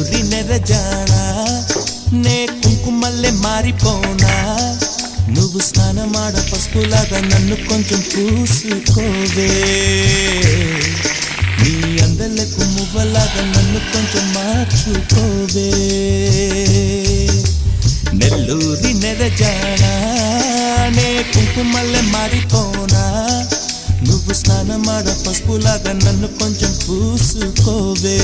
నెల్లూరి నెరజానా నే కుంకుమల్లె మారిపోనా నువ్వు స్నానమాడ పసుపులాగా నన్ను కొంచెం పూసుకోవే నీ అందలకు మువ్వలాగా నన్ను కొంచెం మార్చుకోవే నెల్లూరి నెరజానా నే కుంకుమల్లె మారిపోనా నువ్వు స్నానమాడ పసుపులాగా నన్ను కొంచెం పూసుకోవే